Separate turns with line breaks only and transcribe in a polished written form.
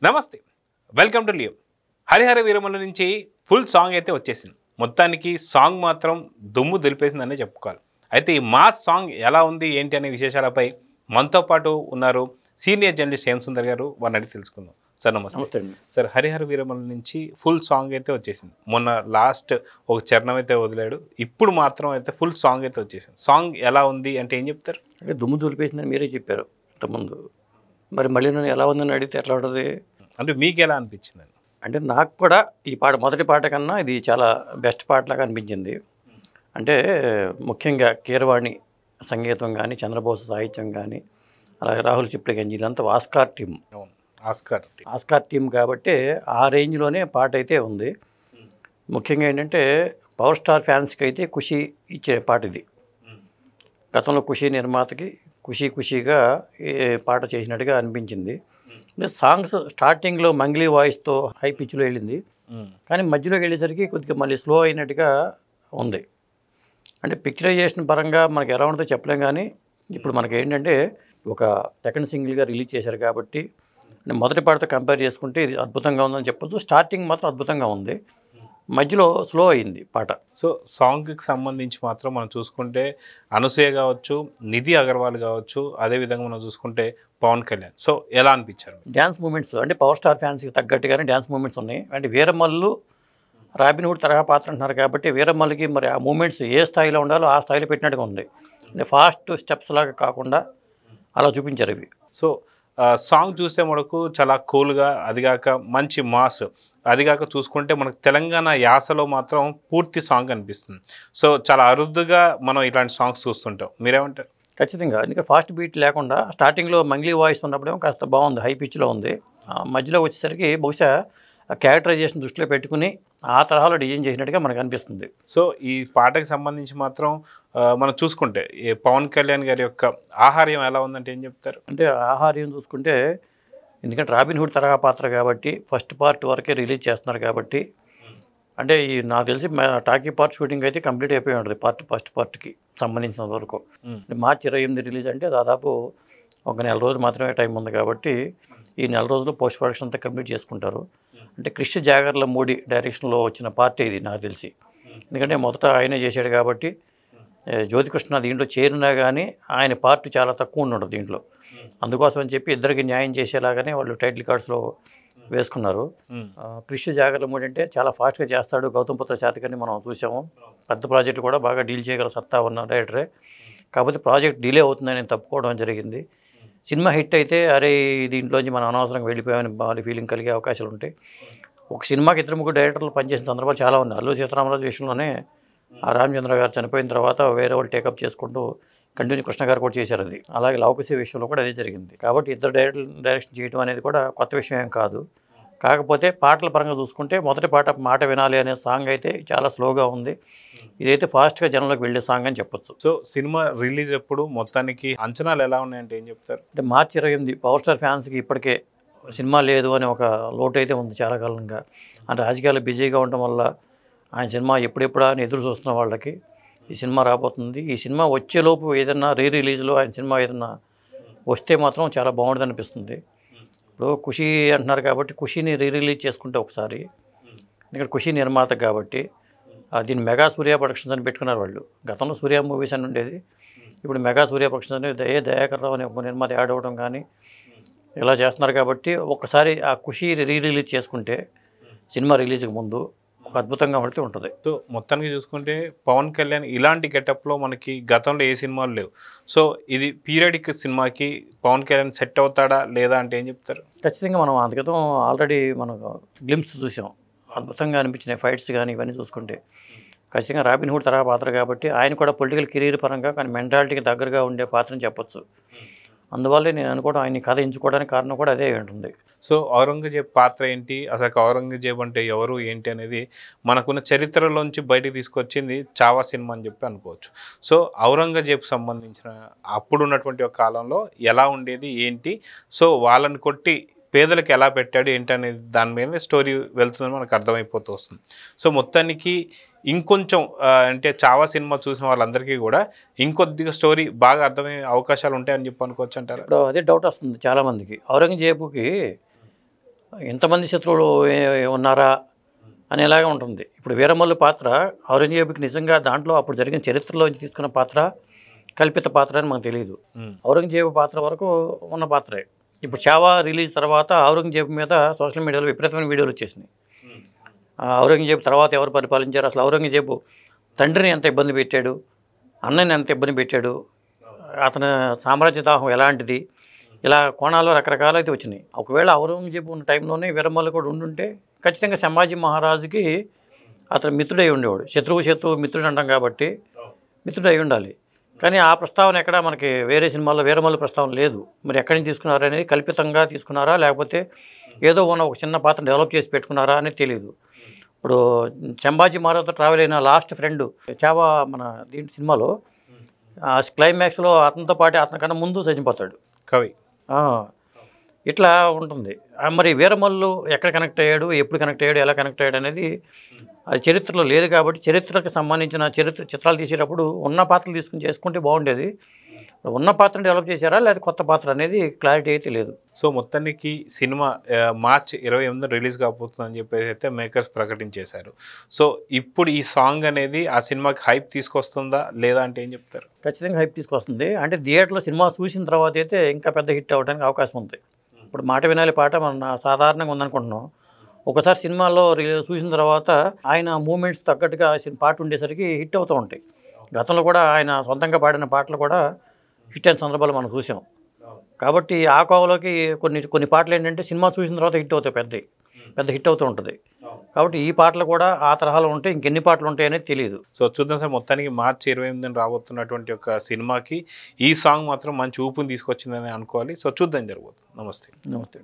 నమస్తే, welcome to Leo. Harihara Veeramallu నుంచి full song అయితే వచ్చేసింది. మొత్తానికి సాంగ్ మాత్రం దుమ్ము దులిపేసిందనే చెప్పుకోవాలి. అయితే ఈ మాస్ సాంగ్ ఎలా ఉంది ఏంటి అనే విశేషాలపై మనతో పాటు ఉన్నారు సీనియర్ జర్నలిస్ట్ హేమసుందర్ గారు. వారిని అడిగి తెలుసుకుందాం. సార్ నమస్తే. సార్, హరిహర వీరమల్లు నుంచి ఫుల్ సాంగ్ అయితే వచ్చేసింది. మొన్న లాస్ట్ ఒక చరణం అయితే వదిలాడు, ఇప్పుడు మాత్రం అయితే ఫుల్ సాంగ్ అయితే వచ్చేసింది. సాంగ్ ఎలా ఉంది అంటే ఏం చెప్తారు?
అంటే దుమ్ము దులిపేసిందని మీరే చెప్పారు ఇంతకుముందు. మరి మళ్ళీ నన్ను ఎలా ఉందని అడిగితే ఎట్లా ఉంటుంది?
అంటే మీకు ఎలా అనిపించింది?
అంటే నాకు కూడా ఈ పాట మొదటి పాట కన్నా ఇది చాలా బెస్ట్ పాటలాగా అనిపించింది. అంటే ముఖ్యంగా కీరవాణి సంగీతం కానీ, చంద్రబోస్ సాహిత్యం కానీ, అలాగే రాహుల్ చిప్లిగంజ్, ఇదంతా ఆస్కార్ టీం. ఆస్కార్ టీం కాబట్టి ఆ రేంజ్లోనే పాట అయితే ఉంది. ముఖ్యంగా ఏంటంటే పవర్ స్టార్ ఫ్యాన్స్కి అయితే ఖుషి ఇచ్చే పాట ఇది. గతంలో ఖుషి నిర్మాతకి ఖుషీగా ఈ పాట చేసినట్టుగా అనిపించింది. అంటే సాంగ్స్ స్టార్టింగ్లో మంగ్లీ వాయిస్తో హై పిచ్లో వెళ్ళింది, కానీ మధ్యలోకి వెళ్ళేసరికి కొద్దిగా మళ్ళీ స్లో అయినట్టుగా ఉంది. అంటే పిక్చరైజేషన్ పరంగా మనకి ఎలా ఉంటుందో చెప్పలేం, కానీ ఇప్పుడు మనకి ఏంటంటే ఒక సెకండ్ సింగిల్గా రిలీజ్ చేశారు కాబట్టి మొదటి పాటతో కంపేర్ చేసుకుంటే ఇది అద్భుతంగా ఉందని చెప్పొచ్చు. స్టార్టింగ్ మాత్రం అద్భుతంగా ఉంది, మధ్యలో స్లో అయింది పాట.
సో సాంగ్కి సంబంధించి మాత్రం మనం చూసుకుంటే అనసూయ కావచ్చు, నిధి అగర్వాల్ కావచ్చు, అదేవిధంగా మనం చూసుకుంటే పవన్ కళ్యాణ్. సో ఎలా అనిపించారు?
డ్యాన్స్ మూమెంట్స్ అంటే పవర్ స్టార్ ఫ్యాన్స్కి తగ్గట్టుగానే డ్యాన్స్ మూమెంట్స్ ఉన్నాయి. అంటే వీరమల్లు రాబిన్ హుడ్ తరహా పాత్ర అంటున్నారు కాబట్టి వీరమల్లుకి మరి ఆ మూమెంట్స్ ఏ స్థాయిలో ఉండాలో ఆ స్థాయిలో పెట్టినట్టుగా ఉంది. అంటే ఫాస్ట్ స్టెప్స్ లాగా కాకుండా అలా చూపించారు ఇవి.
సో సాంగ్ చూస్తే మనకు చాలా కూల్గా, అదిగాక మంచి మాస్, అదిగాక చూసుకుంటే మనకు తెలంగాణ యాసలో మాత్రం పూర్తి సాంగ్ అనిపిస్తుంది. సో చాలా అరుదుగా మనం ఇలాంటి సాంగ్స్ చూస్తుంటాం. మీరేమంటారు?
ఖచ్చితంగా, ఎందుకంటే ఫాస్ట్ బీట్ లేకుండా స్టార్టింగ్లో మంగ్లీ వాయిస్ ఉన్నప్పుడేమో కాస్త బాగుంది, హై పిచ్లో ఉంది. మధ్యలో వచ్చేసరికి బహుశా క్యారెక్టరైజేషన్ దృష్టిలో పెట్టుకుని ఆ తరహాలో డిజైన్ చేసినట్టుగా మనకు అనిపిస్తుంది.
సో ఈ పాటకి సంబంధించి మాత్రం మనం చూసుకుంటే పవన్ కళ్యాణ్ గారి యొక్క ఆహార్యం ఎలా ఉందంటే ఏం చెప్తారు?
అంటే ఆహార్యం చూసుకుంటే, ఎందుకంటే రాబిన్ హుడ్ తరహా పాత్ర కాబట్టి ఫస్ట్ పార్ట్ వరకే రిలీజ్ చేస్తున్నారు కాబట్టి, అంటే ఈ నాకు తెలిసి టాకీ పార్ట్ షూటింగ్ అయితే కంప్లీట్ అయిపోయి ఉంటుంది ఫస్ట్ పార్ట్కి సంబంధించినంత వరకు. మార్చి 28 రిలీజ్ అంటే దాదాపు ఒక నెల రోజు మాత్రమే టైం ఉంది కాబట్టి ఈ నెల రోజులు పోస్ట్ ప్రొడక్షన్ అంతా కంప్లీట్ చేసుకుంటారు. అంటే క్రిష్ జాగర్లమూడి డైరెక్షన్లో వచ్చిన పార్టీ ఇది నాకు తెలిసి. ఎందుకంటే మొదట ఆయనే చేశాడు కాబట్టి జ్యోతికృష్ణ దీంట్లో చేరినా కానీ ఆయన పార్ట్ చాలా తక్కువ ఉండదు దీంట్లో. అందుకోసం అని చెప్పి ఇద్దరికి న్యాయం చేసేలాగానే వాళ్ళు టైటిల్ కార్డ్స్లో వేసుకున్నారు. క్రిష్ జాగర్లమూడి అంటే చాలా ఫాస్ట్గా చేస్తాడు, గౌతమ్ పుత్ర శాతకర్ని మనం చూసాము. పెద్ద ప్రాజెక్టు కూడా బాగా డీల్ చేయగల సత్తా ఉన్న డైరెక్టరే. కాకపోతే ప్రాజెక్ట్ డిలే అవుతుందని తప్పుకోవడం జరిగింది. సినిమా హిట్ అయితే అరే దీంట్లోంచి మనం అనవసరంగా వెళ్ళిపోయామని బాగా ఫీలింగ్ కలిగే అవకాశాలు ఉంటాయి. ఒక సినిమాకి 2-3 డైరెక్టర్లు పనిచేసిన సందర్భాలు చాలా ఉన్నాయి. అల్లు సీతారామరాజు విషయంలోనే ఆ రామచంద్ర గారు చనిపోయిన తర్వాత వేరే వాళ్ళు టేకప్ చేసుకుంటూ కంటిన్యూ కృష్ణ గారు కూడా చేశారు అది. అలాగే లవకుశ విషయంలో కూడా అదే జరిగింది. కాబట్టి ఇద్దరు డైరెక్షన్ చేయడం అనేది కూడా కొత్త విషయం ఏం కాదు. కాకపోతే పాటల పరంగా చూసుకుంటే మొదటి మాట వినాలి అనే సాంగ్ అయితే చాలా స్లోగా ఉంది. ఇదైతే ఫాస్ట్గా జనంలోకి వెళ్ళే సాంగ్ అని చెప్పొచ్చు.
సో సినిమా రిలీజ్ ఎప్పుడు, మొత్తానికి అంచనాలు ఎలా ఉన్నాయంటే ఏం చెప్తారు?
అంటే మార్చి 28 పవర్ స్టార్ ఫ్యాన్స్కి ఇప్పటికే సినిమా లేదు అనే ఒక లోటు అయితే ఉంది చాలా కాలంగా. అంటే రాజకీయాలు బిజీగా ఉండటం వల్ల ఆయన సినిమా ఎప్పుడెప్పుడా అని ఎదురు చూస్తున్న వాళ్ళకి ఈ సినిమా రాబోతుంది. ఈ సినిమా వచ్చేలోపు ఏదన్నా రిలీజ్లో ఆయన సినిమా ఏదన్నా వస్తే మాత్రం చాలా బాగుంటుంది అనిపిస్తుంది. ఇప్పుడు ఖుషి అంటున్నారు కాబట్టి ఖుషిని రిలీజ్ చేసుకుంటే ఒకసారి, ఎందుకంటే ఖుషి నిర్మాత కాబట్టి దీన్ని మెగా సూర్య ప్రొడక్షన్స్ అని పెట్టుకున్నారు వాళ్ళు. గతంలో సూర్య మూవీస్ అని ఉండేది, ఇప్పుడు మెగా సూర్య ప్రొడక్షన్స్ అని దయాకర్ రావు అనే ఒక నిర్మాత యాడ్ అవ్వడం కానీ ఇలా చేస్తున్నారు కాబట్టి ఒక్కసారి ఆ ఖుషి రిలీజ్ చేసుకుంటే సినిమా రిలీజ్కి ముందు ఒక అద్భుతంగా పడుతూ ఉంటుంది.
సో మొత్తానికి చూసుకుంటే పవన్ కళ్యాణ్ ఇలాంటి గెటప్లో మనకి గతంలో ఏ సినిమాలు లేవు. సో ఇది పీరియడిక్ సినిమాకి పవన్ కళ్యాణ్ సెట్ అవుతాడా లేదా అంటే ఏం చెప్తారు?
ఖచ్చితంగా మనం అందుకతం ఆల్రెడీ మనం గ్లిమ్స్ చూసాం, అద్భుతంగా అనిపించినాయి ఫైట్స్ కానీ ఇవన్నీ చూసుకుంటే. ఖచ్చితంగా రాబిన్ హుడ్ తరహా పాత్ర కాబట్టి ఆయన కూడా పొలిటికల్ కెరీర్ పరంగా కానీ మెంటాలిటీకి దగ్గరగా ఉండే పాత్రని చెప్పొచ్చు. అందువల్లే నేను అనుకోవడం ఆయన కథ ఎంచుకోవడానికి కారణం కూడా అదే ఉంటుంది.
సో ఔరంగజేబ్ పాత్ర ఏంటి, అసలు ఔరంగజేబ్ అంటే ఎవరు ఏంటి అనేది మనకున్న చరిత్రలోంచి బయటికి తీసుకొచ్చింది చావా సినిమా అని చెప్పి అనుకోవచ్చు. సో ఔరంగజేబ్కి సంబంధించిన అప్పుడున్నటువంటి ఒక కాలంలో ఎలా ఉండేది ఏంటి, సో వాళ్ళని కొట్టి పేదలకు ఎలా పెట్టాడు ఏంటి అనేది దాని మీద స్టోరీ వెళ్తుందని మనకు అర్థమైపోతూ వస్తుంది. సో మొత్తానికి ఇంకొంచెం అంటే చావా సినిమా చూసిన వాళ్ళందరికీ కూడా ఇంకొద్దిగా స్టోరీ బాగా అర్థమయ్యే అవకాశాలు ఉంటాయని చెప్పి అనుకోవచ్చు అంటారు.
ఇప్పుడు అదే డౌట్ వస్తుంది చాలామందికి. ఔరంగజేబుకి ఎంతమంది శత్రువులు ఉన్నారా అనేలాగా ఉంటుంది. ఇప్పుడు వీరమల్లు పాత్ర ఔరంగజేబుకి నిజంగా దాంట్లో అప్పుడు జరిగిన చరిత్రలోంచి తీసుకున్న పాత్ర కల్పిత పాత్ర అని మనకు తెలియదు. ఔరంగజేబు పాత్ర వరకు ఉన్న పాత్రే. ఇప్పుడు చావా రిలీజ్ తర్వాత ఔరంగజేబు మీద సోషల్ మీడియాలో విపరీతమైన వీడియోలు వచ్చేసినాయి. ఔరంగజేబు తర్వాత ఎవరు పరిపాలించారు, అసలు ఔరంగజేబు తండ్రిని ఎంత ఇబ్బంది పెట్టాడు, అన్నని ఎంత ఇబ్బంది పెట్టాడు, అతని సామ్రాజ్య దాహం ఎలాంటిది, ఇలా కోణాల్లో రకరకాలు అయితే వచ్చినాయి. ఒకవేళ ఔరంగజేబు ఉన్న టైంలోనే వీరమల్లు కూడా ఉండుంటే ఖచ్చితంగా సంభాజీ మహారాజుకి అతను మిత్రుడై ఉండేవాడు. శత్రువు మిత్రుడు అంటాం కాబట్టి మిత్రుడు అయి ఉండాలి. కానీ ఆ ప్రస్తావన ఎక్కడ మనకి వేరే సినిమాల్లో వీరమల్లు ప్రస్తావన లేదు. మరి ఎక్కడి నుంచి తీసుకున్నారా అనేది కల్పితంగా తీసుకున్నారా లేకపోతే ఏదో ఉన్న ఒక చిన్న పాత్ర డెవలప్ చేసి పెట్టుకున్నారా అనేది తెలియదు. ఇప్పుడు సంభాజీ మహారాజుతో ట్రావెల్ అయిన లాస్ట్ ఫ్రెండ్ చావా మన దీంట్లో సినిమాలో క్లైమాక్స్లో అతనితో పాటు అతనికన్నా ముందు చనిపోతాడు
కవి.
ఇట్లా ఉంటుంది. మరి వీరమల్లు ఎక్కడ కనెక్ట్ అయ్యాడు, ఎప్పుడు కనెక్ట్ అయ్యాడు, ఎలా కనెక్ట్ అయ్యాడు అనేది అది చరిత్రలో లేదు. కాబట్టి చరిత్రకు సంబంధించిన చిత్రాలు తీసేటప్పుడు ఉన్న పాత్రలు తీసుకుని చేసుకుంటే బాగుండేది. ఉన్న పాత్రను డెవలప్ చేశారా లేదా కొత్త పాత్ర అనేది క్లారిటీ అయితే లేదు.
సో మొత్తానికి సినిమా మార్చ్ 28 రిలీజ్ కాబోతుందని చెప్పేసి అయితే మేకర్స్ ప్రకటించేశారు. సో ఇప్పుడు ఈ సాంగ్ అనేది ఆ సినిమాకి హైప్ తీసుకొస్తుందా లేదా అంటే ఏం చెప్తారు?
ఖచ్చితంగా హైప్ తీసుకొస్తుంది. అంటే థియేటర్లో సినిమా చూసిన తర్వాత అయితే ఇంకా పెద్ద హిట్ అవ్వడానికి అవకాశం ఉంది. ఇప్పుడు మాట వినాలి పాట మన సాధారణంగా ఉందనుకుంటున్నాం. ఒకసారి సినిమాలో చూసిన తర్వాత ఆయన మూమెంట్స్ తగ్గట్టుగా పాట ఉండేసరికి హిట్ అవుతూ ఉంటాయి. గతంలో కూడా ఆయన సొంతంగా పాడిన పాటలు కూడా హిట్ అయిన సందర్భాలు మనం చూసాం. కాబట్టి ఆ కోవలోకి కొన్ని పాటలు ఏంటంటే సినిమా చూసిన తర్వాత హిట్ అవుతాయి, పెద్ద హిట్ అవుతూ ఉంటుంది. కాబట్టి ఈ పాటలు కూడా ఆ తరహాలో ఉంటే ఇంకెన్ని పాటలు ఉంటాయి అనేది తెలియదు.
సో చూద్దాం సార్, మొత్తానికి మార్చి 28 రాబోతున్నటువంటి ఒక సినిమాకి ఈ సాంగ్ మాత్రం మంచి ఊపుని తీసుకొచ్చిందని అనుకోవాలి. సో చూద్దాం జరగబోతుంది. నమస్తే.
నమస్తే.